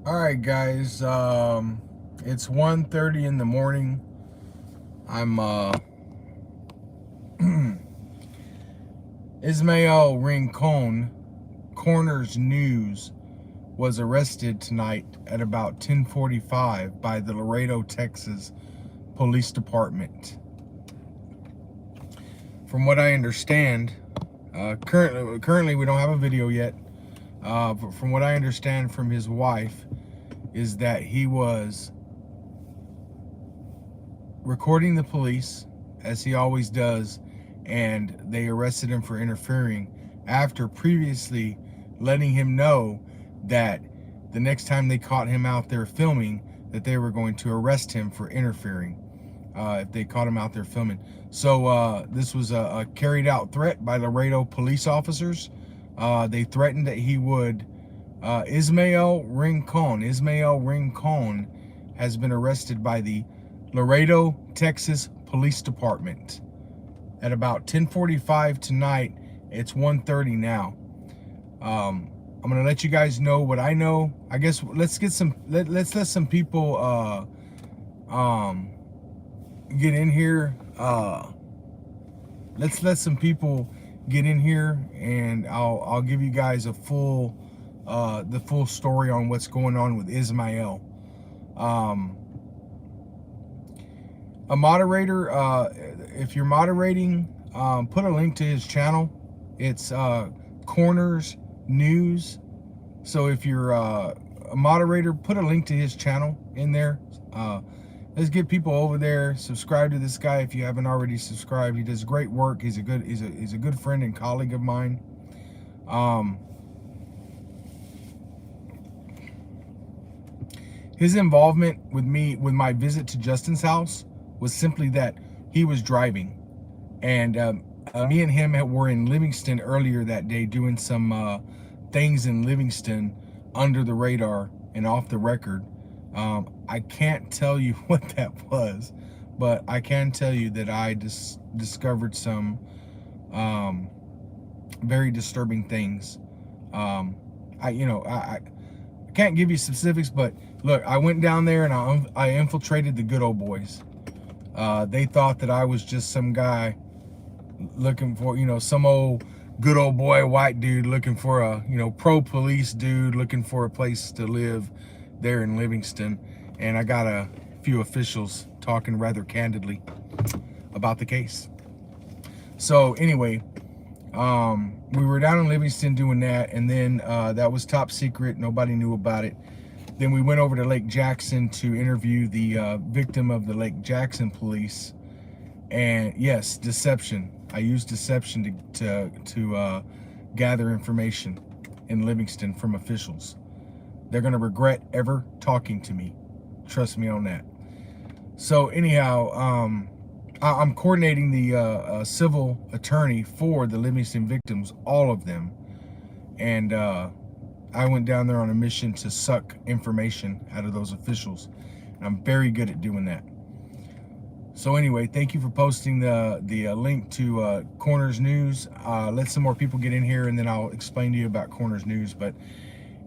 All right, guys. It's 1:30 in the morning. I'm Ismael Rincon, Coroner's News, was arrested tonight at about 10:45 by the Laredo, Texas Police Department. From what I understand, currently we don't have a video yet. But from what I understand from his wife, is that he was recording the police, as he always does, and they arrested him for interfering after previously letting him know that the next time they caught him out there filming, that they were going to arrest him for interfering if they caught him out there filming. So this was a carried out threat by Laredo police officers. They threatened that he would Ismael Rincon has been arrested by the Laredo, Texas Police Department at about 10:45 tonight. It's 1:30 now. I'm gonna let you guys know what I know. I guess let's get some. Let's let some people get in here. Let's let some people get in here, and I'll give you guys a full the full story on what's going on with Ismael. A moderator, if you're moderating, put a link to his channel. It's Corners News. So if you're a moderator, put a link to his channel in there. Let's get people over there. Subscribe to this guy if you haven't already subscribed. He does great work. He's a good friend and colleague of mine. His involvement with me, with my visit to Justin's house, was simply that he was driving, and me and him were in Livingston earlier that day doing some things in Livingston under the radar and off the record. I can't tell you what that was, but I can tell you that I discovered some very disturbing things. I can't give you specifics, but look, I went down there and I infiltrated the good old boys. They thought that I was just some guy looking for, some old good old boy white dude looking for a, pro police dude looking for a place to live there in Livingston. And I got a few officials talking rather candidly about the case. So anyway, we were down in Livingston doing that, and then that was top secret. Nobody knew about it. Then we went over to Lake Jackson to interview the victim of the Lake Jackson police. And yes, deception. I used deception to gather information in Livingston from officials. They're going to regret ever talking to me. Trust me on that. So anyhow, I'm coordinating the civil attorney for the Livingston victims, all of them. And I went down there on a mission to suck information out of those officials. And I'm very good at doing that. So anyway, thank you for posting the link to Corners News. Let some more people get in here, and then I'll explain to you about Corners News. But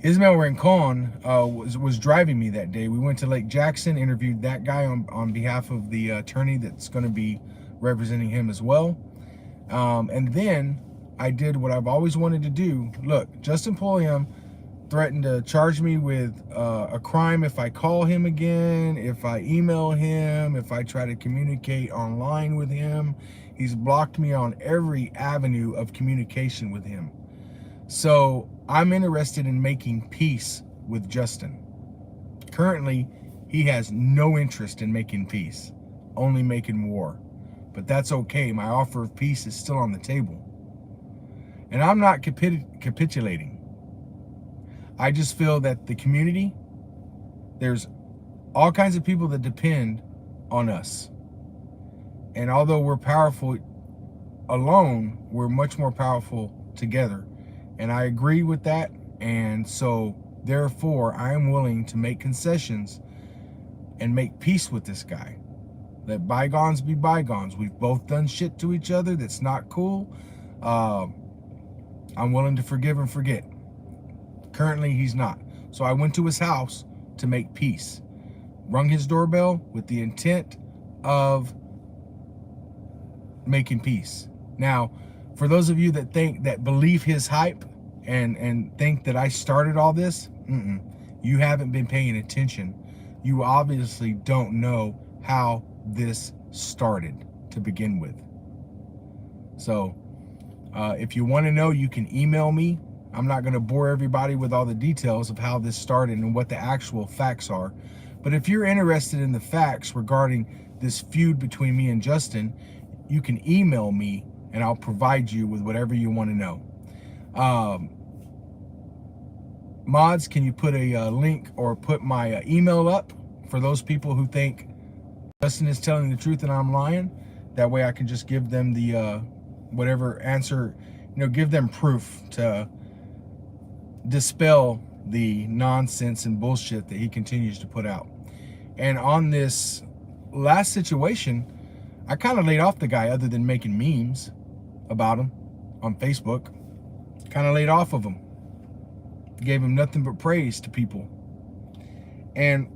Ismael Rincon was driving me that day. We went to Lake Jackson, interviewed that guy on behalf of the attorney that's going to be representing him as well. And then I did what I've always wanted to do. Look, Justin Pulliam threatened to charge me with a crime if I call him again, if I email him, if I try to communicate online with him. He's blocked me on every avenue of communication with him. So I'm interested in making peace with Justin. Currently, he has no interest in making peace, only making war. But that's okay. My offer of peace is still on the table. And I'm not capitulating. I just feel that the community, there's all kinds of people that depend on us. And although we're powerful alone, we're much more powerful together. And I agree with that. And so therefore, I am willing to make concessions and make peace with this guy. Let bygones be bygones. We've both done shit to each other that's not cool. I'm willing to forgive and forget. Currently, he's not. So I went to his house to make peace. Rung his doorbell with the intent of making peace. Now, for those of you that believe his hype and think that I started all this, you haven't been paying attention. You obviously don't know how this started to begin with. So if you want to know, you can email me. I'm not going to bore everybody with all the details of how this started and what the actual facts are. But if you're interested in the facts regarding this feud between me and Justin, you can email me and I'll provide you with whatever you want to know. Mods, can you put a link or put my email up for those people who think Justin is telling the truth and I'm lying? That way I can just give them the whatever answer, give them proof to dispel the nonsense and bullshit that he continues to put out. And on this last situation, I kind of laid off the guy other than making memes about him on Facebook. Kind of laid off of him. Gave him nothing but praise to people. And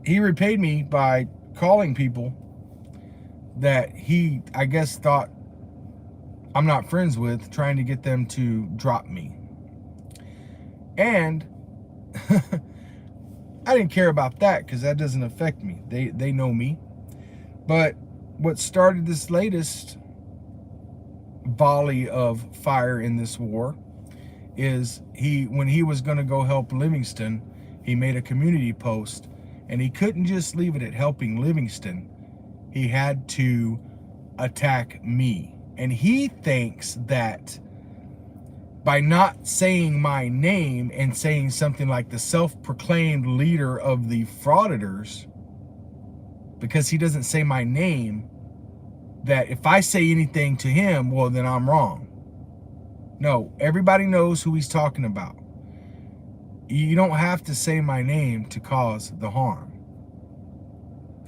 he repaid me by calling people that he, I guess, thought I'm not friends with, trying to get them to drop me. And I didn't care about that because that doesn't affect me. They know me. But what started this latest volley of fire in this war is when he was going to go help Livingston, he made a community post, and he couldn't just leave it at helping Livingston. He had to attack me. And he thinks that by not saying my name and saying something like the self-proclaimed leader of the frauditors, because he doesn't say my name, that if I say anything to him, well, then I'm wrong. No, everybody knows who he's talking about. You don't have to say my name to cause the harm.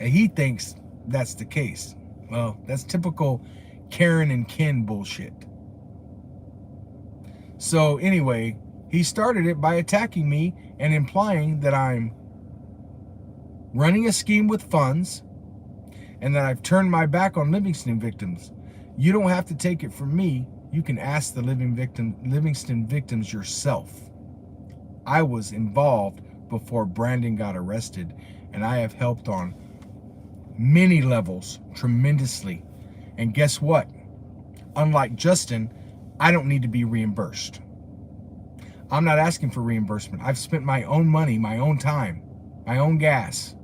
And he thinks that's the case. Well, that's typical Karen and Ken bullshit. So anyway, he started it by attacking me and implying that I'm running a scheme with funds and that I've turned my back on Livingston victims. You don't have to take it from me. You can ask the Livingston victims yourself. I was involved before Brandon got arrested, and I have helped on many levels tremendously. And guess what? Unlike Justin, I don't need to be reimbursed. I'm not asking for reimbursement. I've spent my own money, my own time, my own gas.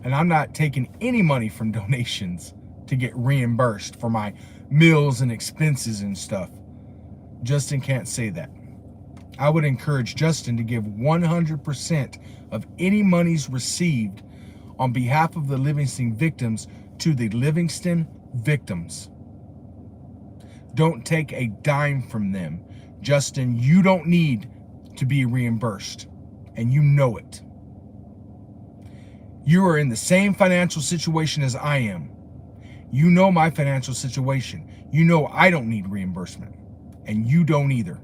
And I'm not taking any money from donations to get reimbursed for my meals and expenses and stuff. Justin can't say that. I would encourage Justin to give 100% of any monies received on behalf of the Livingston victims to the Livingston victims. Don't take a dime from them. Justin, you don't need to be reimbursed, and you know it. You are in the same financial situation as I am. You know my financial situation. You know I don't need reimbursement, and you don't either.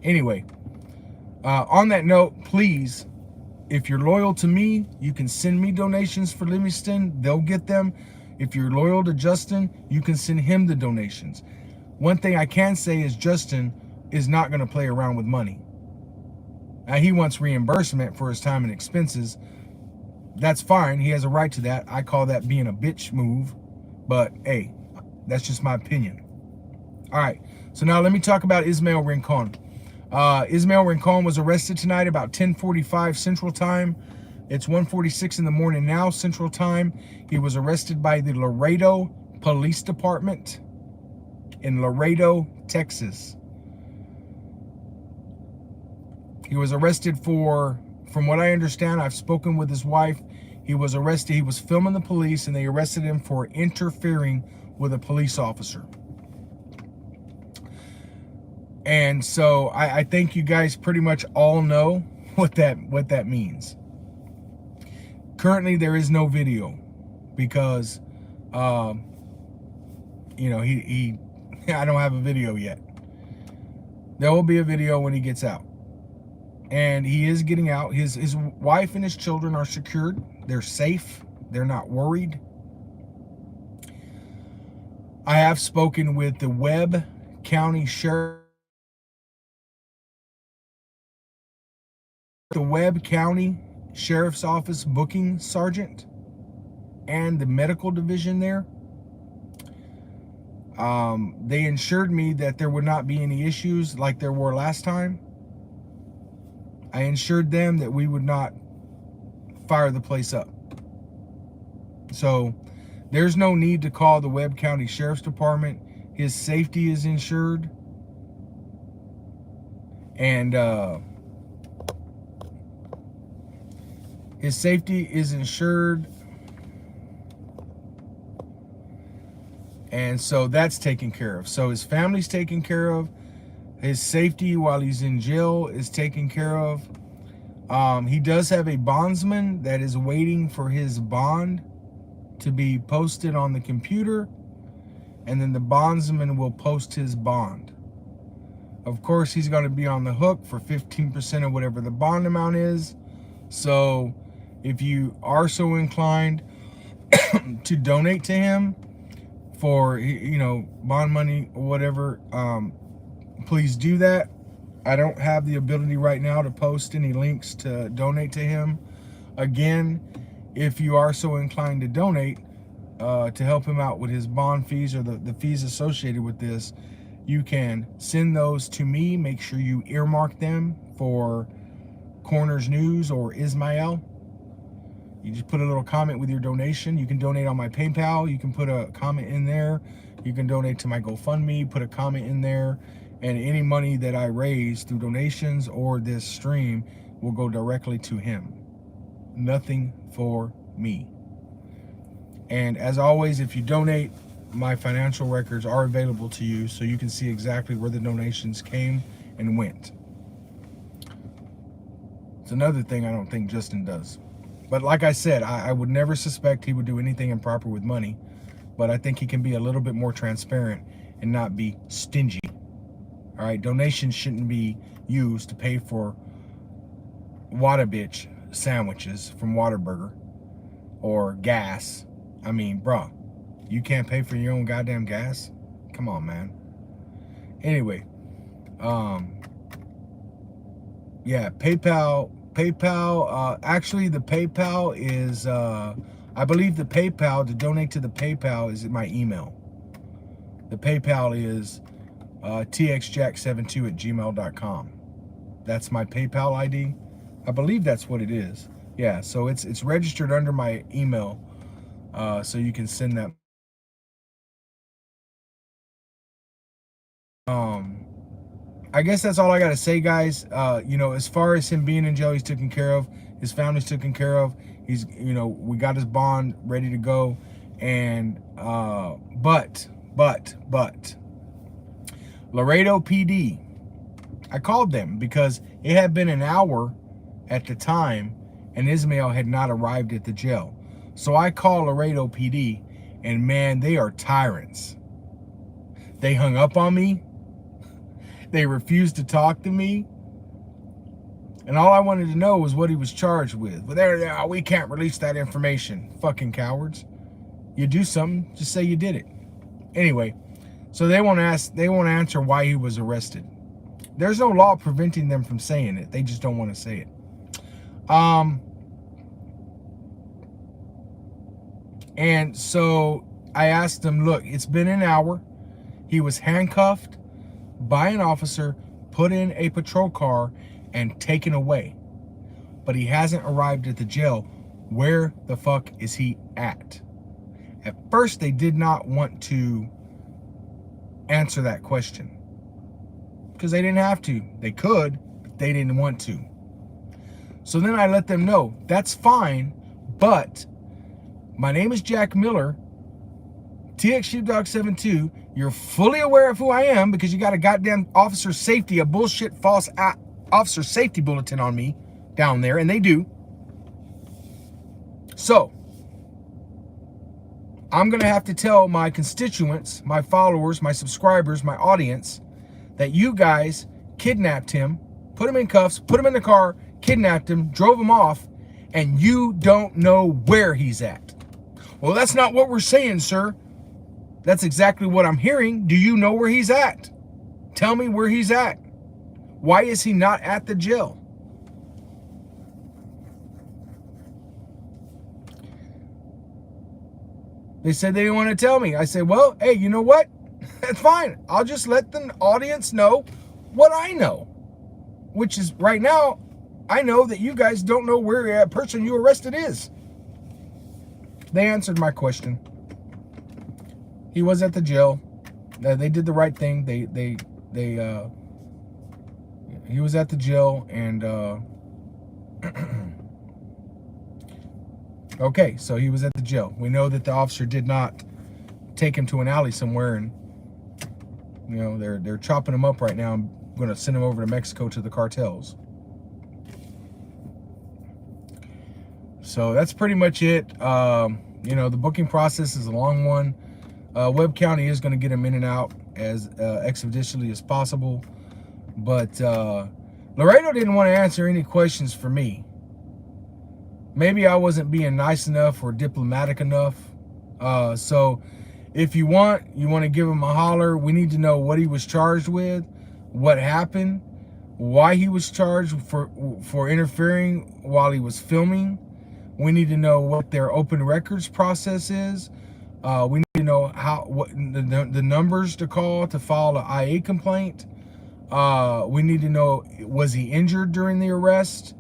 Anyway, on that note, please, if you're loyal to me, you can send me donations for Livingston. They'll get them. If you're loyal to Justin, you can send him the donations. One thing I can say is Justin is not going to play around with money. Now, he wants reimbursement for his time and expenses. That's fine. He has a right to that. I call that being a bitch move. But, hey, that's just my opinion. All right. So now let me talk about Ismael Rincon. Ismael Rincon was arrested tonight about 10:45 Central Time. It's 1:46 in the morning now, Central Time. He was arrested by the Laredo Police Department in Laredo, Texas. He was arrested for, from what I understand, I've spoken with his wife, he was arrested, he was filming the police, and they arrested him for interfering with a police officer. And so I think you guys pretty much all know what that means. Currently, there is no video because, you know, I don't have a video yet. There will be a video when he gets out. And he is getting out. His wife and his children are secured. They're safe. They're not worried. I have spoken with the Webb County Sheriff. The Webb County Sheriff's Office booking sergeant and the medical division there. They assured me that there would not be any issues like there were last time. I assured them that we would not fire the place up. So there's no need to call the Webb County Sheriff's Department. His safety is insured. And his safety is insured. And so that's taken care of. So his family's taken care of. His safety while he's in jail is taken care of. He does have a bondsman that is waiting for his bond to be posted on the computer. And then the bondsman will post his bond. Of course, he's going to be on the hook for 15% of whatever the bond amount is. So if you are so inclined to donate to him for, you know, bond money or whatever, please do that. I don't have the ability right now to post any links to donate to him. Again, if you are so inclined to donate to help him out with his bond fees or the fees associated with this, you can send those to me. Make sure you earmark them for Corners News or Ismail. You just put a little comment with your donation. You can donate on my PayPal. You can put a comment in there. You can donate to my GoFundMe, put a comment in there. And any money that I raise through donations or this stream will go directly to him. Nothing for me. And as always, if you donate, my financial records are available to you so you can see exactly where the donations came and went. It's another thing I don't think Justin does. But like I said, I would never suspect he would do anything improper with money. But I think he can be a little bit more transparent and not be stingy. All right, donations shouldn't be used to pay for Whataburger sandwiches from Whataburger or gas. I mean, bro, you can't pay for your own goddamn gas? Come on, man. Anyway, yeah, PayPal, actually the PayPal is, I believe the PayPal, to donate to the PayPal is my email. The PayPal is txjack72@gmail.com. That's my PayPal ID. I believe that's what it is. Yeah, so it's registered under my email, so you can send that. I guess that's all I gotta say, guys. You know, as far as him being in jail, he's taken care of. His family's taken care of. He's, you know, we got his bond ready to go. And but Laredo PD, I called them because it had been an hour at the time and Ismail had not arrived at the jail. So I called Laredo PD, and man, they are tyrants. They hung up on me. They refused to talk to me. And all I wanted to know was what he was charged with. But we can't release that information. Fucking cowards. You do something, just say you did it. Anyway, so they won't answer why he was arrested. There's no law preventing them from saying it. They just don't want to say it. And so I asked him, look, it's been an hour. He was handcuffed by an officer, put in a patrol car, and taken away. But he hasn't arrived at the jail. Where the fuck is he at? At first, they did not want to answer that question because they didn't have to. They could, but they didn't want to. So then I let them know, that's fine, but my name is Jack Miller, TX Sheepdog 72. You're fully aware of who I am because you got a goddamn officer safety, a bullshit false officer safety bulletin on me down there, and they do. So I'm gonna have to tell my constituents, my followers, my subscribers, my audience, that you guys kidnapped him, put him in cuffs, put him in the car, kidnapped him, drove him off, and you don't know where he's at. Well, that's not what we're saying, sir. That's exactly what I'm hearing. Do you know where he's at? Tell me where he's at. Why is he not at the jail? They said they didn't want to tell me. I said, well, hey, you know what? That's fine. I'll just let the audience know what I know. Which is, right now, I know that you guys don't know where that person you arrested is. They answered my question. He was at the jail. They did the right thing. He was at the jail, and okay, so he was at the jail. We know that the officer did not take him to an alley somewhere, and you know they're chopping him up right now. I'm going to send him over to Mexico to the cartels. So that's pretty much it. You know, the booking process is a long one. Webb County is going to get him in and out as expeditiously as possible. But Laredo didn't want to answer any questions for me. Maybe I wasn't being nice enough or diplomatic enough. So if you want to give him a holler. We need to know what he was charged with, what happened, why he was charged for interfering while he was filming. We need to know what their open records process is. We need to know what the numbers to call to file an IA complaint. We need to know, was he injured during the arrest?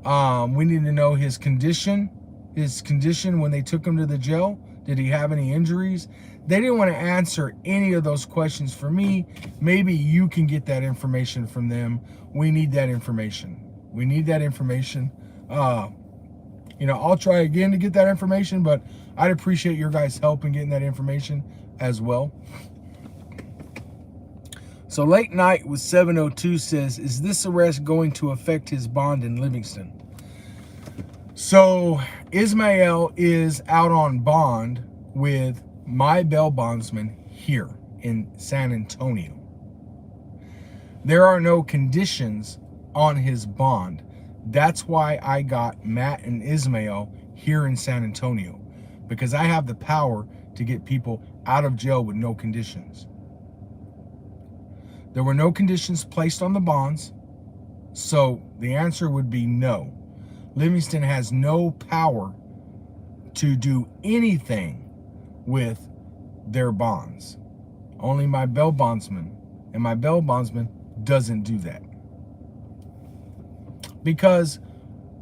We need to know his condition when they took him to the jail. Did he have any injuries? They didn't want to answer any of those questions for me. Maybe you can get that information from them. We need that information. We need that information. You know, I'll try again to get that information, but I'd appreciate your guys' help in getting that information as well. So Late Night with 702 says, is this arrest going to affect his bond in Livingston? So Ismael is out on bond with my bail bondsman here in San Antonio. There are no conditions on his bond. That's why I got Matt and Ismael here in San Antonio, because I have the power to get people out of jail with no conditions. There were no conditions placed on the bonds, so the answer would be no. Livingston has no power to do anything with their bonds. Only my bail bondsman, and my bail bondsman doesn't do that. Because,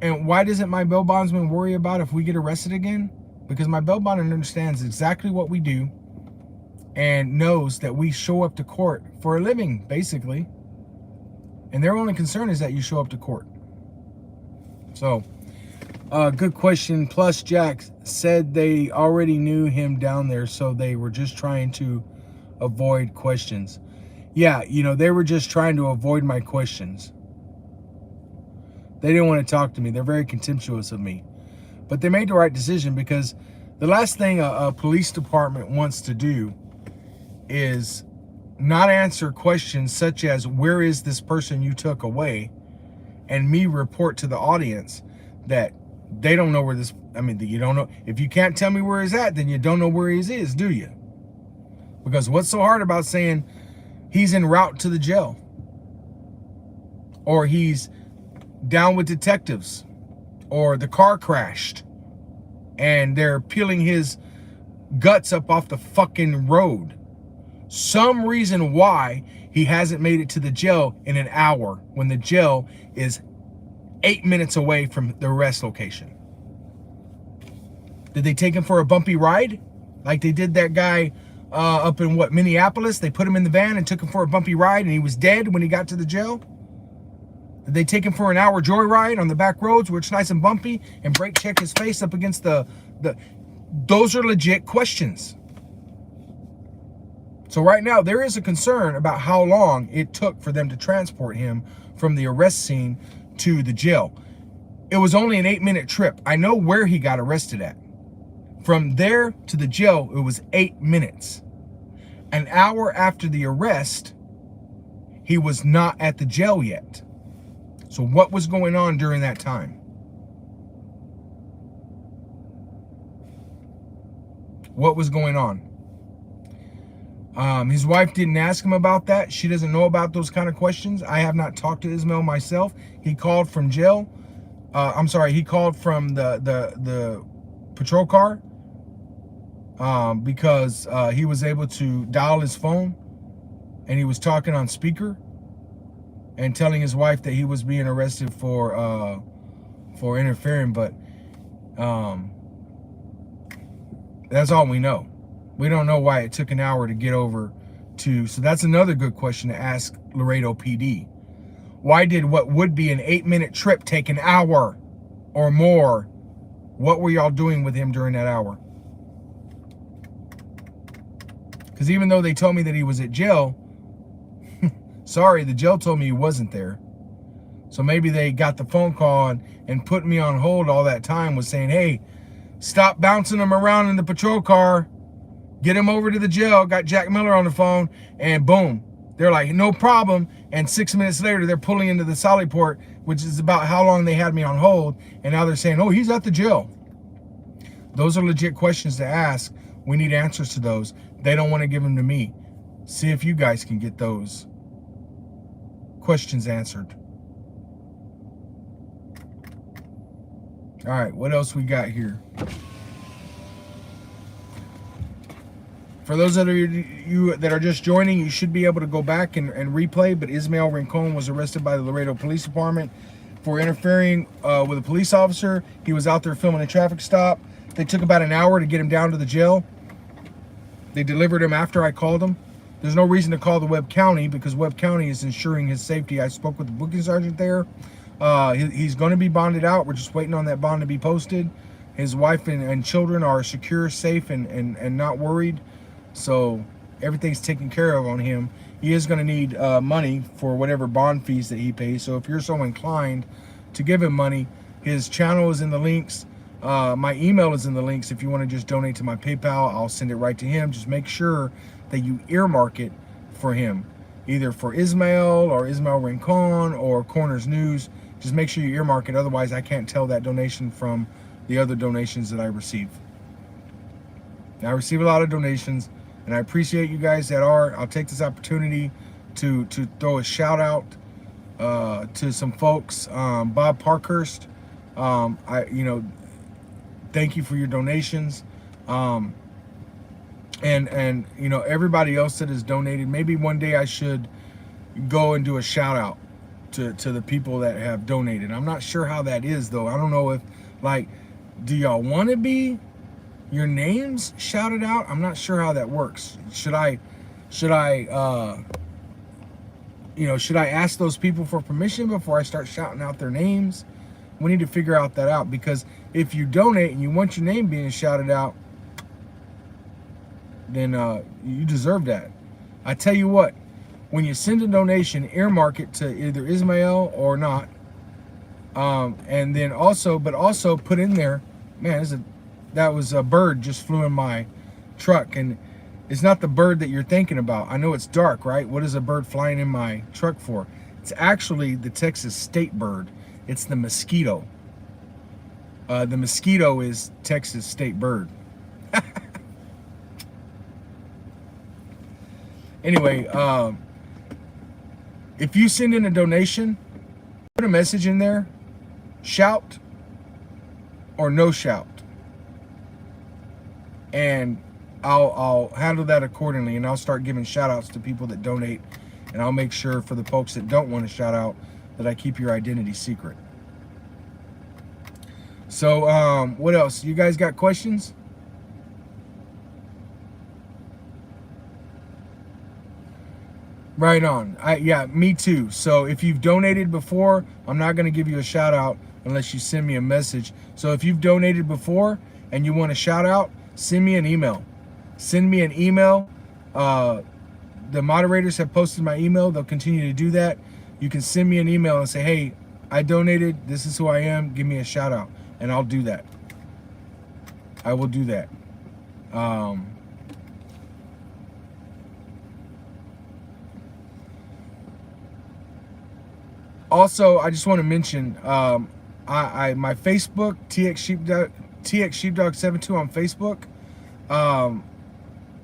and why doesn't my bail bondsman worry about if we get arrested again? Because my bail bondsman understands exactly what we do and knows that we show up to court for a living, basically. And their only concern is that you show up to court. So, good question. Plus, Jack said they already knew him down there, so they were just trying to avoid questions. Yeah, you know, they were just trying to avoid my questions. They didn't want to talk to me. They're very contemptuous of me. But they made the right decision, because the last thing a police department wants to do is not answer questions such as, where is this person you took away? And me report to the audience that they don't know where this, I mean, you don't know. If you can't tell me where he's at, then you don't know where he is, do you? Because what's so hard about saying he's en route to the jail? Or he's down with detectives, or the car crashed and they're peeling his guts up off the fucking road. Some reason why he hasn't made it to the jail in an hour when the jail is 8 minutes away from the arrest location. Did they take him for a bumpy ride? Like they did that guy up in Minneapolis? They put him in the van and took him for a bumpy ride and he was dead when he got to the jail? Did they take him for an hour joyride on the back roads where it's nice and bumpy and brake check his face up against the... Those are legit questions. So right now, there is a concern about how long it took for them to transport him from the arrest scene to the jail. It was only an 8-minute trip. I know where he got arrested at. From there to the jail, it was 8 minutes. An hour after the arrest, he was not at the jail yet. So what was going on during that time? What was going on? His wife didn't ask him about that. She doesn't know about those kind of questions. I have not talked to Ismail myself. He called from jail. I'm sorry, he called from the patrol car because he was able to dial his phone, and he was talking on speaker and telling his wife that he was being arrested for interfering. But that's all we know. We don't know why it took an hour to get over to. So that's another good question to ask Laredo PD. Why did what would be an 8-minute trip take an hour or more? What were y'all doing with him during that hour? Because even though they told me that he was at jail, sorry, the jail told me he wasn't there. So maybe they got the phone call and put me on hold all that time, was saying, hey, stop bouncing him around in the patrol car. Get him over to the jail. Got Jack Miller on the phone, and boom. They're like, no problem. And 6 minutes later, they're pulling into the Sollyport, which is about how long they had me on hold. And now they're saying, oh, he's at the jail. Those are legit questions to ask. We need answers to those. They don't want to give them to me. See if you guys can get those questions answered. All right, what else we got here? For those of you that are just joining, you should be able to go back and replay, but Ismael Rincon was arrested by the Laredo Police Department for interfering with a police officer. He was out there filming a traffic stop. They took about an hour to get him down to the jail. They delivered him after I called him. There's no reason to call the Webb County because Webb County is ensuring his safety. I spoke with the booking sergeant there. He's going to be bonded out. We're just waiting on that bond to be posted. His wife and children are secure, safe, and not worried. So everything's taken care of on him. He is going to need money for whatever bond fees that he pays. So if you're so inclined to give him money, his channel is in the links. My email is in the links. If you want to just donate to my PayPal, I'll send it right to him. Just make sure that you earmark it for him, either for Ismail or Ismael Rincon or Corners News. Just make sure you earmark it. Otherwise, I can't tell that donation from the other donations that I receive. Now, I receive a lot of donations, and I appreciate you guys that are. I'll take this opportunity to throw a shout out to some folks. Bob Parkhurst, thank you for your donations. And everybody else that has donated. Maybe one day I should go and do a shout out to the people that have donated. I'm not sure how that is though. I don't know if, like, do y'all want to be your names shouted out? I'm not sure how that works. Should I ask those people for permission before I start shouting out their names? We need to figure out that out, because if you donate and you want your name being shouted out, then you deserve that. I tell you what, when you send a donation, earmark it to either Ismail or not. And then also put in there, man, that was a bird just flew in my truck, and it's not the bird that you're thinking about. I know it's dark, right? What is a bird flying in my truck for? It's actually the Texas state bird. It's the mosquito. The mosquito is Texas state bird. Anyway, if you send in a donation, put a message in there, shout or no shout, and I'll handle that accordingly, and I'll start giving shout outs to people that donate, and I'll make sure for the folks that don't want to shout out that I keep your identity secret. So what else? You guys got questions? Right on. Yeah, me too. So if you've donated before, I'm not going to give you a shout out unless you send me a message. So if you've donated before and you want a shout out, send me an email. Send me an email. The moderators have posted my email. They'll continue to do that. You can send me an email and say, hey, I donated. This is who I am. Give me a shout out. And I'll do that. I will do that. Also, I just want to mention, my Facebook, TX Sheepdog 72 on Facebook.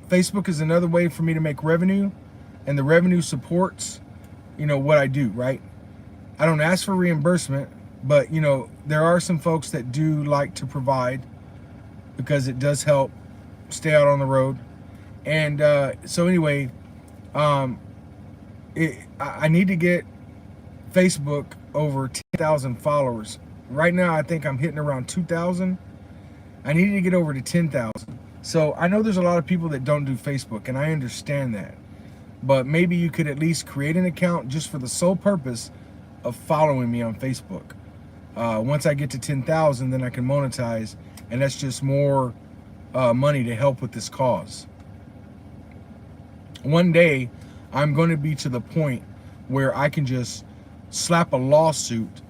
Facebook is another way for me to make revenue, and the revenue supports, what I do, right? I don't ask for reimbursement, but, there are some folks that do like to provide because it does help stay out on the road. And so anyway, I need to get Facebook over 10,000 followers. Right now, I think I'm hitting around 2,000. I need to get over to 10,000. So I know there's a lot of people that don't do Facebook, and I understand that. But maybe you could at least create an account just for the sole purpose of following me on Facebook. Once I get to 10,000, then I can monetize, and that's just more money to help with this cause. One day, I'm going to be to the point where I can just slap a lawsuit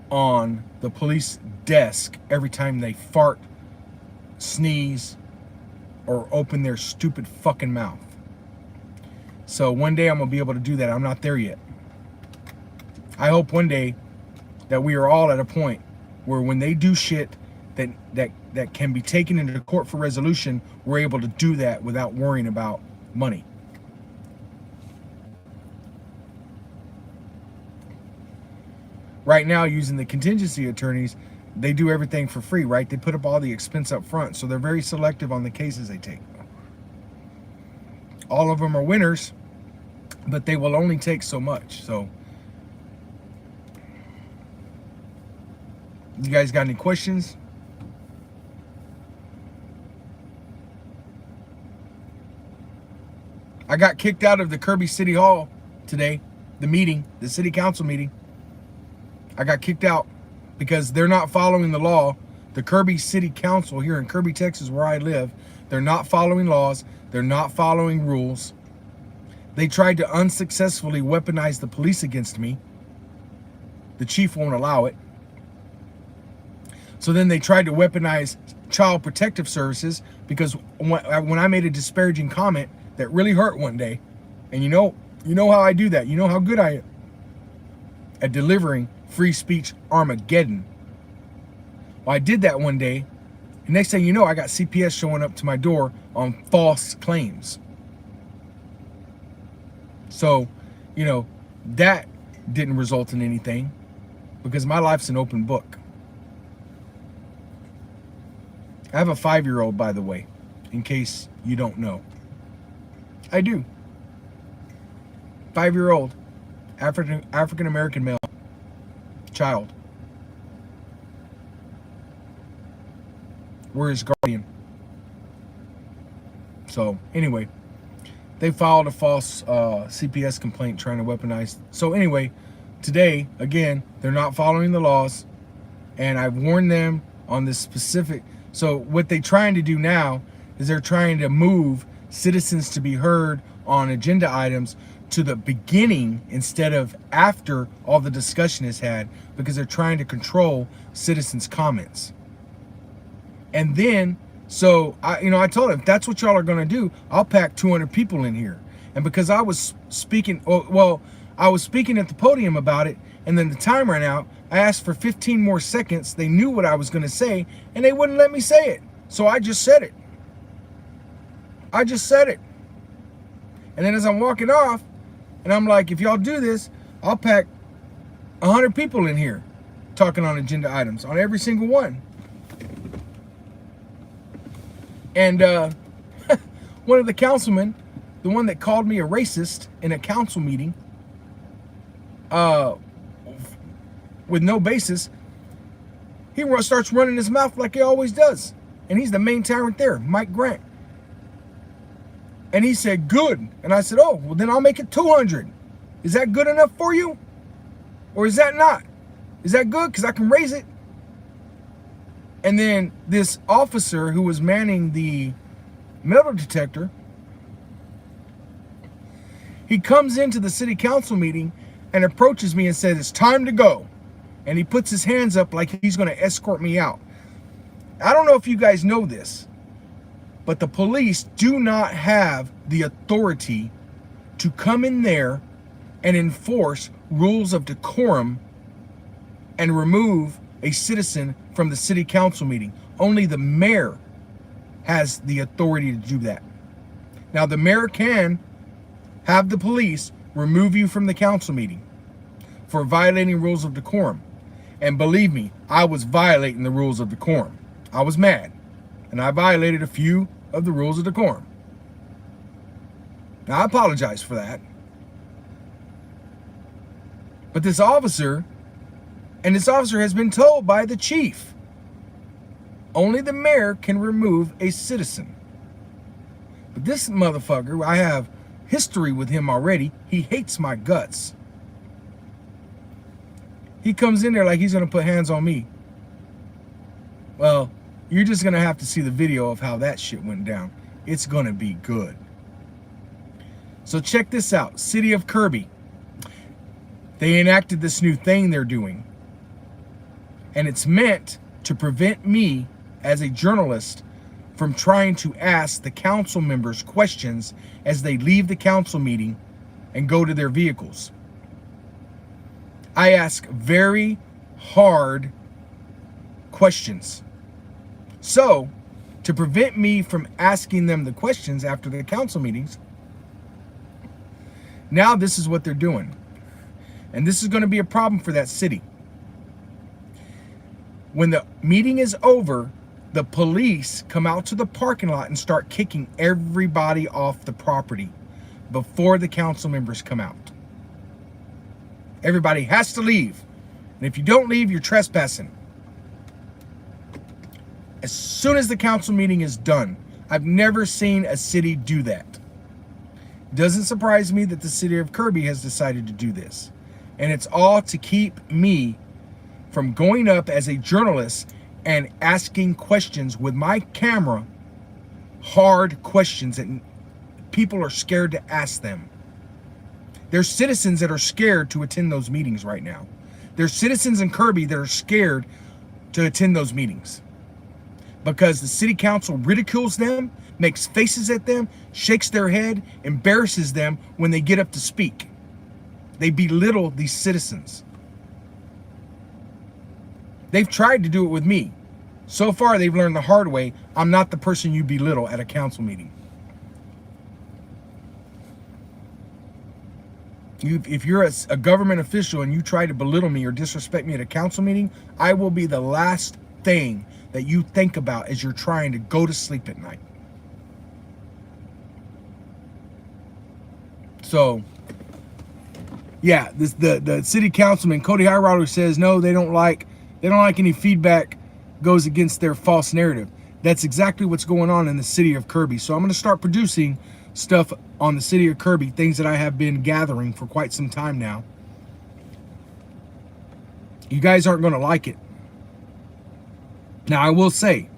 on the police desk every time they fart, sneeze, or open their stupid fucking mouth. So one day I'm going to be able to do that. I'm not there yet. I hope one day that we are all at a point where when they do shit that can be taken into court for resolution, we're able to do that without worrying about money. Right now, using the contingency attorneys, they do everything for free, right? They put up all the expense up front, so they're very selective on the cases they take. All of them are winners, but they will only take so much. So, you guys got any questions? I got kicked out of the Kirby City Hall today, the city council meeting. I got kicked out because they're not following the law. The Kirby City Council here in Kirby, Texas, where I live, they're not following laws. They're not following rules. They tried to unsuccessfully weaponize the police against me. The chief won't allow it. So then they tried to weaponize Child Protective Services because when I made a disparaging comment that really hurt one day, and you know how I do that. You know how good I am at delivering free speech Armageddon. Well, I did that one day, and next thing you know, I got CPS showing up to my door on false claims. So, that didn't result in anything because my life's an open book. I have a 5-year-old, by the way, in case you don't know. I do. 5-year-old, African-American male child. We're his guardian. So anyway, they filed a false CPS complaint trying to weaponize. So anyway, today, again, they're not following the laws, and I've warned them on this specific. So what they're trying to do now is they're trying to move citizens to be heard on agenda items to the beginning instead of after all the discussion is had, because they're trying to control citizens' comments. And then, so I told them, if that's what y'all are going to do, I'll pack 200 people in here. And because I was speaking, I was speaking at the podium about it, and then the time ran out. I asked for 15 more seconds. They knew what I was going to say, and they wouldn't let me say it. So I just said it. And then as I'm walking off, and I'm like, if y'all do this, I'll pack 100 people in here talking on agenda items, on every single one. And one of the councilmen, the one that called me a racist in a council meeting, with no basis, he starts running his mouth like he always does. And he's the main tyrant there, Mike Grant. And he said, good. And I said, oh, well, then I'll make it 200. Is that good enough for you? Or is that not? Is that good? Because I can raise it. And then this officer who was manning the metal detector, he comes into the city council meeting and approaches me and says, it's time to go. And he puts his hands up like he's going to escort me out. I don't know if you guys know this, but the police do not have the authority to come in there and enforce rules of decorum and remove a citizen from the city council meeting. Only the mayor has the authority to do that. Now, the mayor can have the police remove you from the council meeting for violating rules of decorum. And believe me, I was violating the rules of decorum. I was mad, and I violated a few of the rules of decorum. Now, I apologize for that. But this officer has been told by the chief, only the mayor can remove a citizen. But this motherfucker, I have history with him already. He hates my guts. He comes in there like he's going to put hands on me. Well, you're just going to have to see the video of how that shit went down. It's going to be good. So check this out. City of Kirby. They enacted this new thing they're doing. And it's meant to prevent me as a journalist from trying to ask the council members questions as they leave the council meeting and go to their vehicles. I ask very hard questions. So, to prevent me from asking them the questions after the council meetings, now this is what they're doing. And this is going to be a problem for that city. When the meeting is over, the police come out to the parking lot and start kicking everybody off the property before the council members come out. Everybody has to leave. And if you don't leave, you're trespassing. As soon as the council meeting is done, I've never seen a city do that. Doesn't surprise me that the city of Kirby has decided to do this. And it's all to keep me from going up as a journalist and asking questions with my camera, hard questions that people are scared to ask them. There's citizens that are scared to attend those meetings right now. There's citizens in Kirby that are scared to attend those meetings because the city council ridicules them, makes faces at them, shakes their head, embarrasses them when they get up to speak. They belittle these citizens. They've tried to do it with me. So far, they've learned the hard way. I'm not the person you belittle at a council meeting. If you're a government official and you try to belittle me or disrespect me at a council meeting, I will be the last thing that you think about as you're trying to go to sleep at night. So, yeah, the city councilman Cody Highrider says no, they don't like any feedback goes against their false narrative. That's exactly what's going on in the city of Kirby. So I'm going to start producing stuff on the city of Kirby, things that I have been gathering for quite some time now. You guys aren't going to like it. Now, I will say,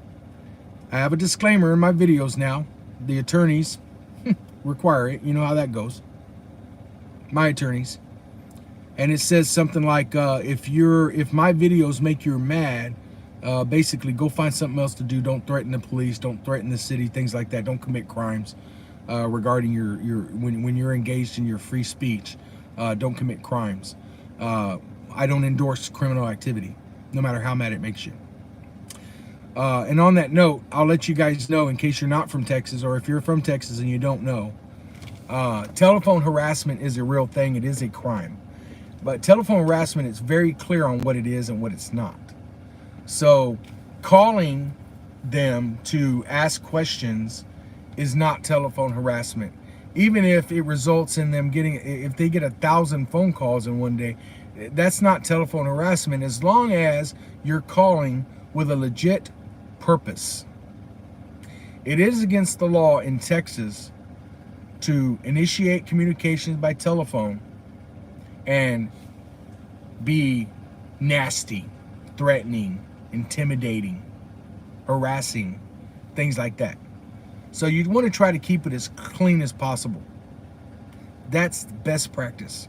I have a disclaimer in my videos now. The attorneys require it. You know how that goes. My attorneys. And it says something like, if my videos make you mad, basically go find something else to do. Don't threaten the police. Don't threaten the city. Things like that. Don't commit crimes regarding when you're engaged in your free speech. Don't commit crimes. I don't endorse criminal activity, no matter how mad it makes you. And on that note, I'll let you guys know, in case you're not from Texas, or if you're from Texas and you don't know, telephone harassment is a real thing. It is a crime. But telephone harassment is very clear on what it is and what it's not. So calling them to ask questions is not telephone harassment. Even if it results in them if they get 1,000 phone calls in one day, that's not telephone harassment, as long as you're calling with a legit purpose. It is against the law in Texas to initiate communications by telephone and be nasty, threatening, intimidating, harassing, things like that. So you'd want to try to keep it as clean as possible. That's best practice,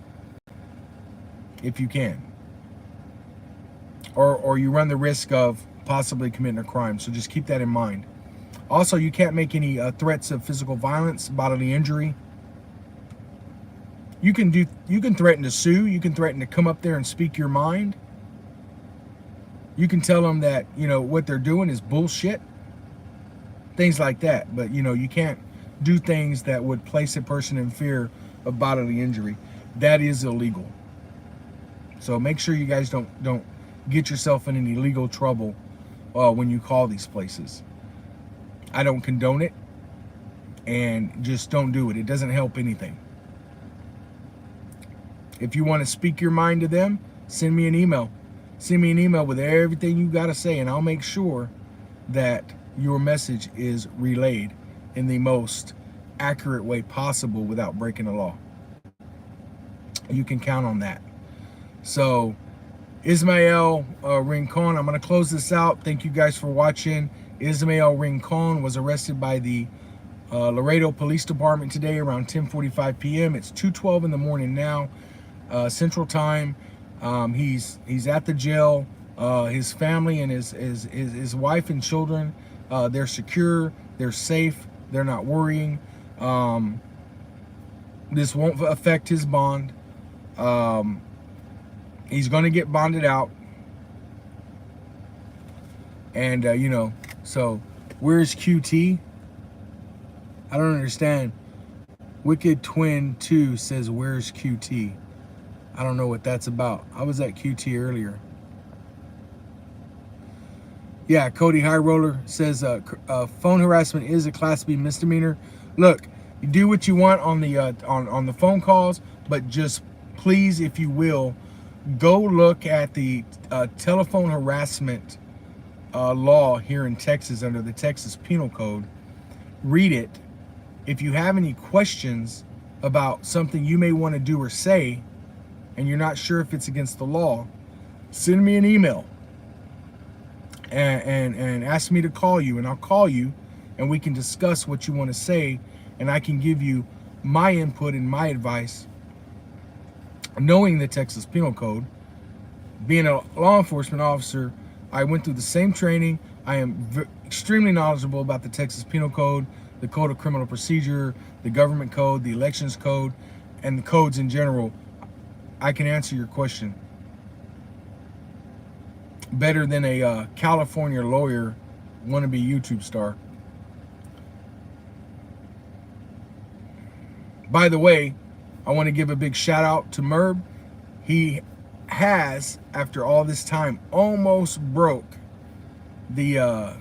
if you can. Or you run the risk of possibly committing a crime, so just keep that in mind. Also, you can't make any threats of physical violence, bodily injury. You can threaten to sue. You can threaten to come up there and speak your mind. You can tell them that, you know, what they're doing is bullshit. Things like that. But, you know, you can't do things that would place a person in fear of bodily injury. That is illegal. So make sure you guys don't get yourself in any legal trouble when you call these places. I don't condone it, and just don't do it. It doesn't help anything. If you want to speak your mind to them, send me an email. Send me an email with everything you got to say, and I'll make sure that your message is relayed in the most accurate way possible without breaking the law. You can count on that. So, Ismael Rincon, I'm going to close this out. Thank you guys for watching. Ismael Rincon was arrested by the Laredo Police Department today around 10:45 p.m. It's 2:12 in the morning now, Central Time. He's at the jail. His family and his wife and children, they're secure, they're safe, they're not worrying. This won't affect his bond. He's going to get bonded out. And, you know, so where's QT? I don't understand. Wicked Twin 2 says, where's QT? I don't know what that's about. I was at QT earlier. Yeah, Cody High Roller says phone harassment is a Class B misdemeanor. Look, you do what you want on the on the phone calls, but just please, if you will, go look at the telephone harassment law here in Texas under the Texas Penal Code. Read it. If you have any questions about something you may want to do or say, and you're not sure if it's against the law, send me an email and ask me to call you, and I'll call you and we can discuss what you want to say, and I can give you my input and my advice, knowing the Texas Penal Code. Being a law enforcement officer, I went through the same training. I am extremely knowledgeable about the Texas Penal Code, the Code of Criminal Procedure, the Government Code, the Elections Code, and the codes in general. I can answer your question better than a California lawyer wannabe YouTube star. By the way, I want to give a big shout out to Merb. He has, after all this time, almost broke the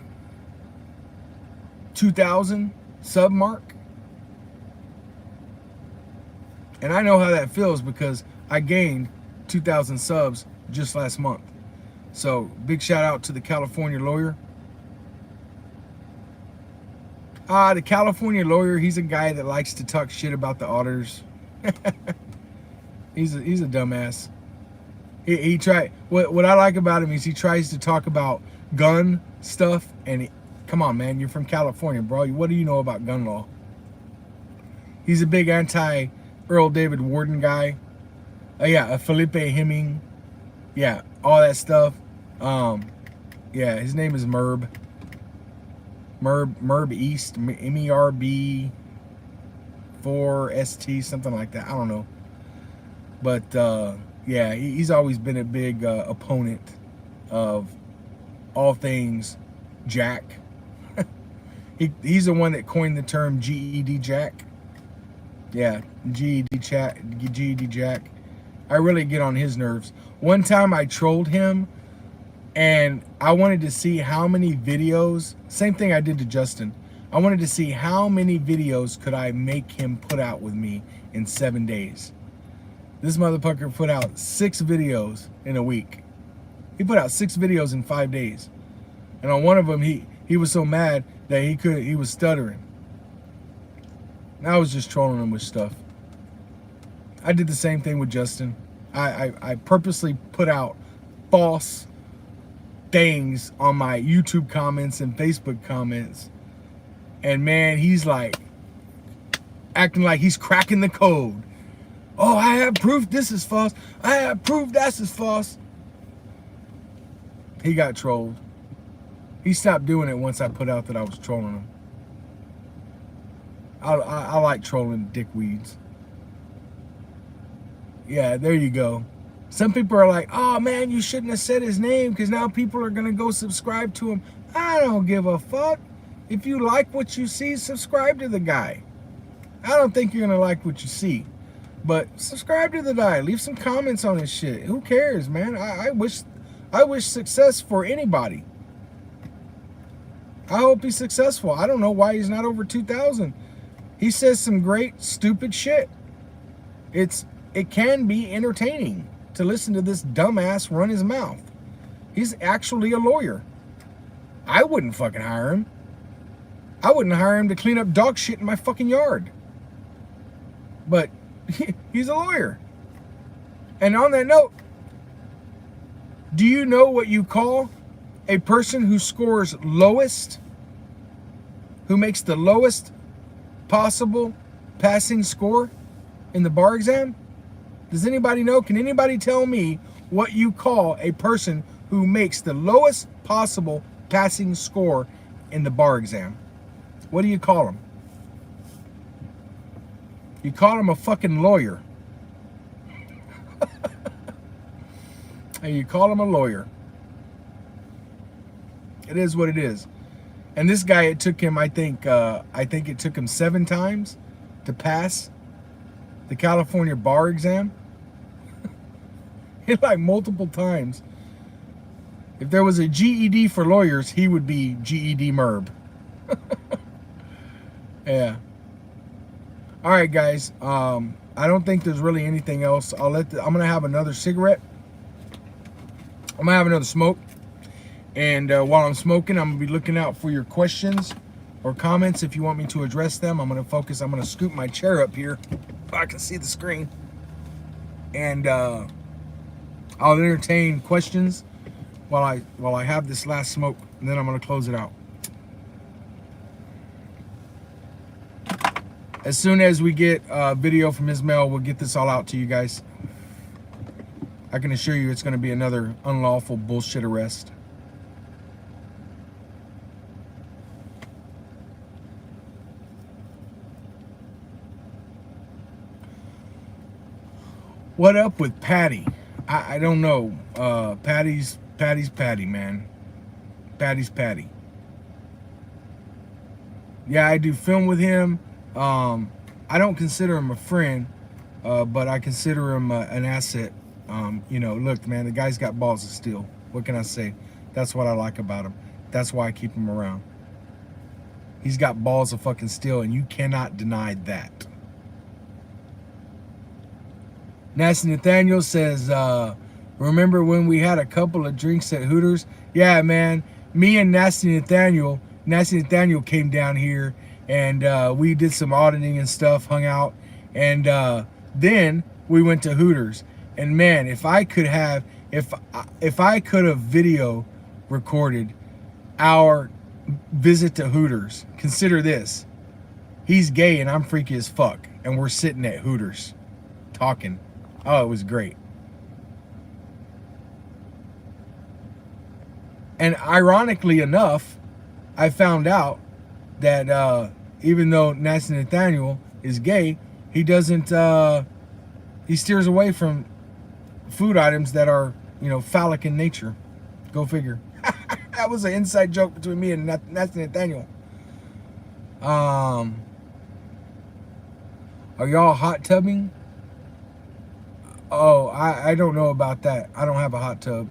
2,000 sub mark. And I know how that feels because I gained 2,000 subs just last month. So big shout out to the California lawyer. The California lawyer, he's a guy that likes to talk shit about the auditors. he's a dumbass. He try what I like about him is he tries to talk about gun stuff, and come on, man, you're from California, bro. What do you know about gun law? He's a big anti Earl David Warden guy. Yeah, Felipe Hemming. Yeah, all that stuff. Yeah, his name is Merb East, MERB 4ST, something like that. I don't know. But yeah, he's always been a big opponent of all things Jack. He's the one that coined the term GED Jack. Yeah, GED Jack. I really get on his nerves. One time I trolled him, and I wanted to see how many videos, same thing I did to Justin. I wanted to see how many videos could I make him put out with me in 7 days. This motherfucker put out 6 videos in a week. He put out 6 videos in 5 days. And on one of them, he was so mad that he was stuttering. And I was just trolling him with stuff. I did the same thing with Justin. I purposely put out false things on my YouTube comments and Facebook comments. And man, he's like acting like he's cracking the code. Oh, I have proof this is false. I have proof that is false. He got trolled. He stopped doing it once I put out that I was trolling him. I like trolling dickweeds. Yeah, there you go. Some people are like, oh man, you shouldn't have said his name because now people are going to go subscribe to him. I don't give a fuck. If you like what you see, subscribe to the guy. I don't think you're going to like what you see. But subscribe to the guy. Leave some comments on his shit. Who cares, man? I wish success for anybody. I hope he's successful. I don't know why he's not over 2,000. He says some great, stupid shit. It can be entertaining to listen to this dumbass run his mouth. He's actually a lawyer. I wouldn't fucking hire him. I wouldn't hire him to clean up dog shit in my fucking yard. But he's a lawyer. And on that note, do you know what you call a person who scores lowest, who makes the lowest possible passing score in the bar exam? Does anybody know? Can anybody tell me what you call a person who makes the lowest possible passing score in the bar exam? What do you call them? You call him a fucking lawyer. And you call him a lawyer. It is what it is. And this guy, it took him, I think it took him 7 times to pass the California bar exam. Like multiple times. If there was a GED for lawyers, he would be GED MERB. Yeah. All right, guys. I don't think there's really anything else. I'm gonna have another cigarette. I'm gonna have another smoke. And while I'm smoking, I'm gonna be looking out for your questions or comments if you want me to address them. I'm gonna scoop my chair up here so I can see the screen. And I'll entertain questions while I have this last smoke, and then I'm gonna close it out. As soon as we get a video from Ismail, we'll get this all out to you guys. I can assure you it's going to be another unlawful bullshit arrest. What up with Patty? I don't know. Patty's Patty, man. Patty's Patty. Yeah, I do film with him. I don't consider him a friend, but I consider him an asset. You know, look, man, the guy's got balls of steel. What can I say? That's what I like about him. That's why I keep him around. He's got balls of fucking steel, and you cannot deny that. Nasty Nathaniel says, remember when we had a couple of drinks at Hooters? Yeah, man. Me and Nasty Nathaniel came down here, and we did some auditing and stuff, hung out, and then we went to Hooters. And man, if I could have video recorded our visit to Hooters, consider this: he's gay and I'm freaky as fuck, and we're sitting at Hooters talking. Oh, it was great. And ironically enough, I found out that even though Nasty Nathaniel is gay, he doesn't, he steers away from food items that are, you know, phallic in nature. Go figure. That was an inside joke between me and Nasty Nathaniel. Are y'all hot tubbing? Oh, I don't know about that. I don't have a hot tub.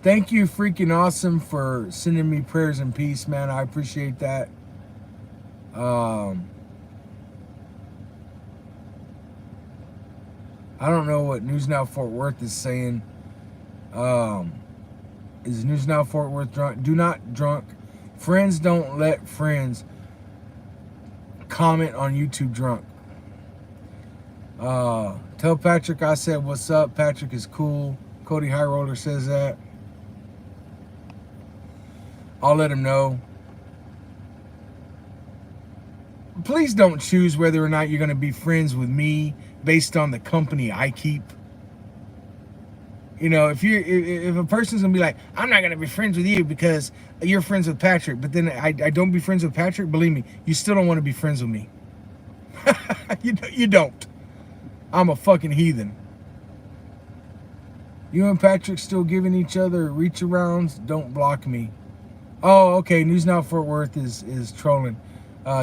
Thank you, freaking awesome, for sending me prayers and peace, man. I appreciate that. I don't know what News Now Fort Worth is saying. Is News Now Fort Worth drunk? Do not drunk. Friends don't let friends comment on YouTube drunk. Tell Patrick I said what's up. Patrick is cool. Cody High Roller says that. I'll let him know. Please don't choose whether or not you're going to be friends with me based on the company I keep. You know, if a person's going to be like, I'm not going to be friends with you because you're friends with Patrick, but then I don't be friends with Patrick, believe me, you still don't want to be friends with me. You don't. I'm a fucking heathen. You and Patrick still giving each other reach arounds? Don't block me. Oh, okay. News Now Fort Worth is trolling.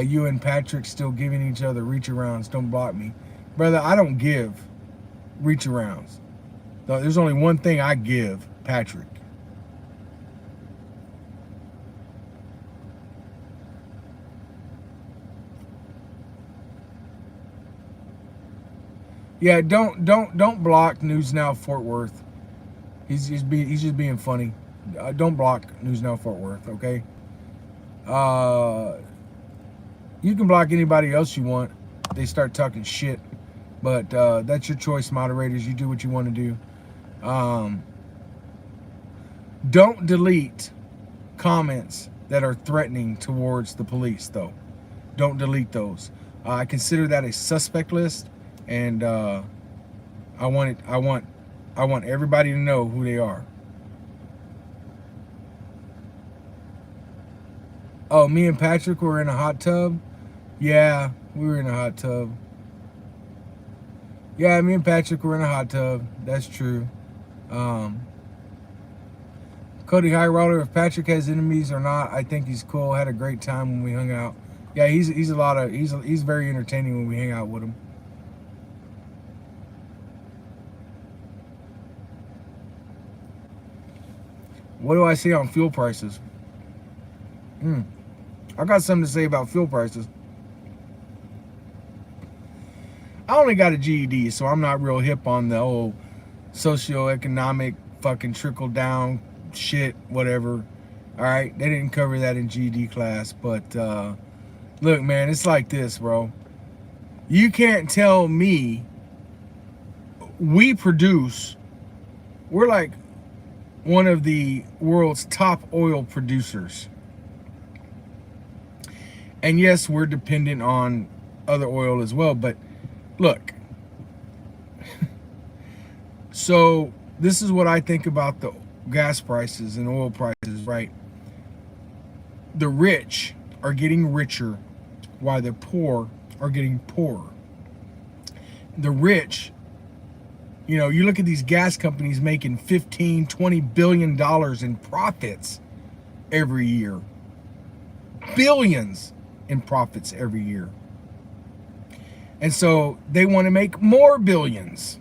You and Patrick still giving each other reach arounds. Don't block me. Brother, I don't give reach arounds. There's only one thing I give Patrick. Yeah, don't block News Now Fort Worth. He's just being funny. Don't block News Now Fort Worth, okay? You can block anybody else you want. They start talking shit, but that's your choice, moderators. You do what you want to do. Don't delete comments that are threatening towards the police, though. Don't delete those. I consider that a suspect list, and I want everybody to know who they are. Oh, me and Patrick were in a hot tub? Yeah, we were in a hot tub. Yeah, me and Patrick were in a hot tub. That's true. Cody High Roller, if Patrick has enemies or not, I think he's cool. Had a great time when we hung out. Yeah, he's very entertaining when we hang out with him. What do I see on fuel prices? I got something to say about fuel prices. I only got a GED, so I'm not real hip on the whole socioeconomic fucking trickle down shit, whatever. All right, they didn't cover that in GED class, but look, man, it's like this, bro. You can't tell me we're like one of the world's top oil producers. And yes, we're dependent on other oil as well, but look. So this is what I think about the gas prices and oil prices, right? The rich are getting richer while the poor are getting poorer. The rich, you know, you look at these gas companies making $15-20 billion in profits every year. Billions in profits every year. And so they want to make more billions.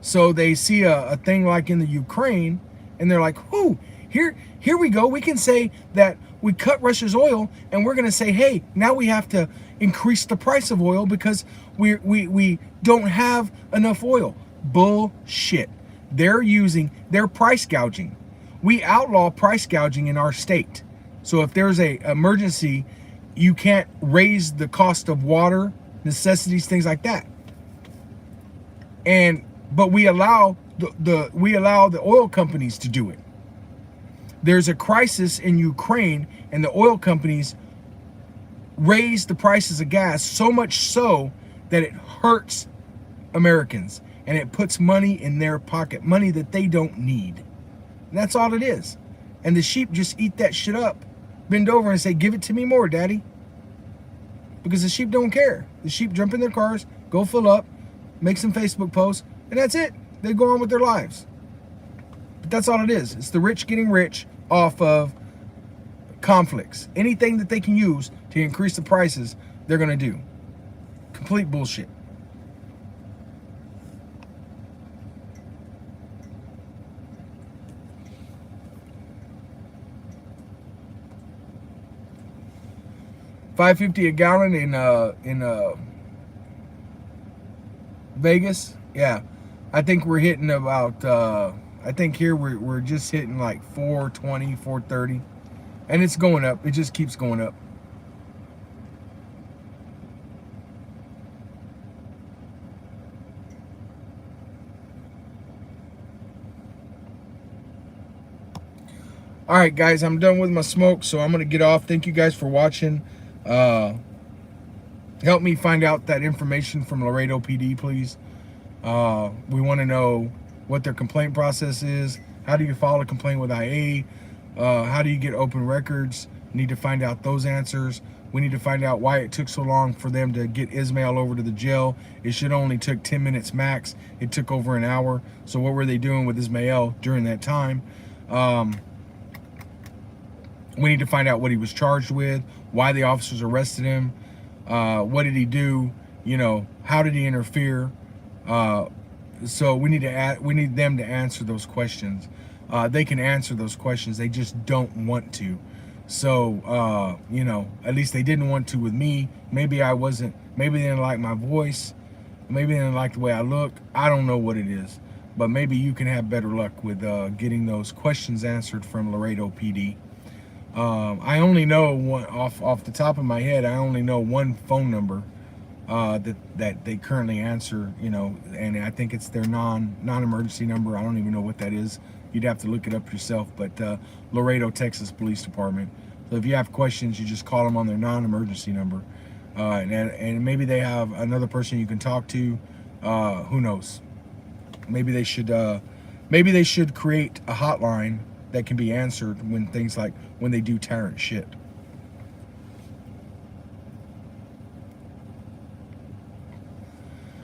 So they see a thing like in the Ukraine, and they're like, "Whoo, here we go. We can say that we cut Russia's oil, and we're going to say, hey, now we have to increase the price of oil because we don't have enough oil." Bullshit. They're price gouging. We outlaw price gouging in our state. So if there's a emergency, you can't raise the cost of water, necessities, things like that. But we allow the oil companies to do it. There's a crisis in Ukraine, and the oil companies raise the prices of gas so much so that it hurts Americans, and it puts money in their pocket, money that they don't need. And that's all it is. And the sheep just eat that shit up, bend over and say, "Give it to me more, daddy." Because the sheep don't care. The sheep jump in their cars, go fill up, make some Facebook posts, and that's it. They go on with their lives. But that's all it is. It's the rich getting rich off of conflicts. Anything that they can use to increase the prices, they're going to do. Complete bullshit. $5.50 a gallon in Vegas. Yeah, I think we're hitting about. I think here we're just hitting like 420, 430, and it's going up. It just keeps going up. All right, guys, I'm done with my smoke, so I'm gonna get off. Thank you guys for watching. Help me find out that information from Laredo PD, please. We want to know what their complaint process is. How do you file a complaint with IA? How do you get open records? Need to find out those answers. We need to find out why it took so long for them to get Ismail over to the jail. It should only took 10 minutes max. It took over an hour. So what were they doing with Ismail during that time? We need to find out what he was charged with, why the officers arrested him, what did he do, you know, how did he interfere? So we need them to answer those questions. They can answer those questions, they just don't want to. So, you know, at least they didn't want to with me. Maybe I wasn't, maybe they didn't like my voice. Maybe they didn't like the way I look. I don't know what it is. But maybe you can have better luck with getting those questions answered from Laredo PD. I only know one, off the top of my head, I only know one phone number that they currently answer, you know, and I think it's their non-emergency number. I don't even know what that is. You'd have to look it up yourself, but Laredo, Texas Police Department. So if you have questions, you just call them on their non-emergency number. And maybe they have another person you can talk to. Who knows? Maybe they should create a hotline that can be answered when things like when they do tyrant shit.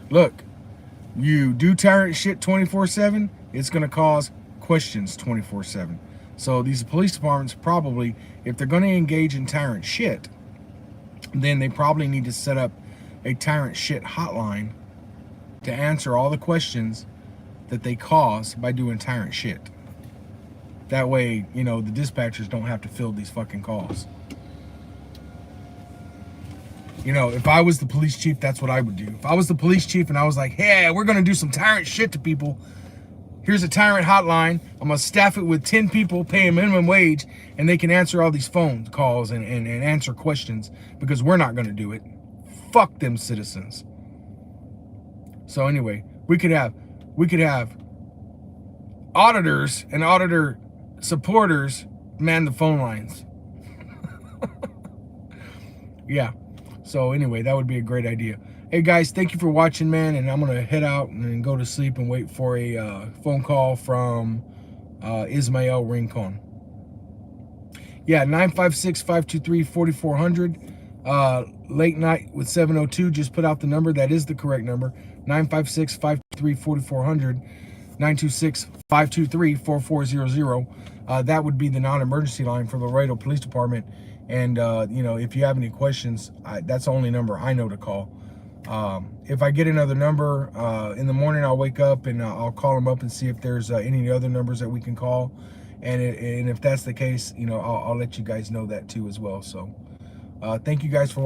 Look, you do tyrant shit 24/7, it's gonna cause questions 24/7. So these police departments probably, if they're gonna engage in tyrant shit, then they probably need to set up a tyrant shit hotline to answer all the questions that they cause by doing tyrant shit. That way, you know, the dispatchers don't have to field these fucking calls. You know, if I was the police chief, that's what I would do. If I was the police chief and I was like, hey, we're gonna do some tyrant shit to people, here's a tyrant hotline, I'm gonna staff it with 10 people paying minimum wage, and they can answer all these phone calls and answer questions, because we're not gonna do it. Fuck them citizens. So anyway, we could have auditors and auditor supporters man the phone lines. Yeah. So anyway, that would be a great idea. Hey guys, thank you for watching, man. And I'm gonna head out and go to sleep and wait for a phone call from Ismael Rincon. Yeah, 956-523-4400. Late night with 702. Just put out the number. That is the correct number. 956-523-4400. 926-523-4400. That would be the non-emergency line for the Laredo Police Department. And you know, if you have any questions, that's the only number I know to call. If I get another number in the morning, I'll wake up and I'll call them up and see if there's any other numbers that we can call. And if that's the case, you know, I'll let you guys know that too as well. So thank you guys for watching.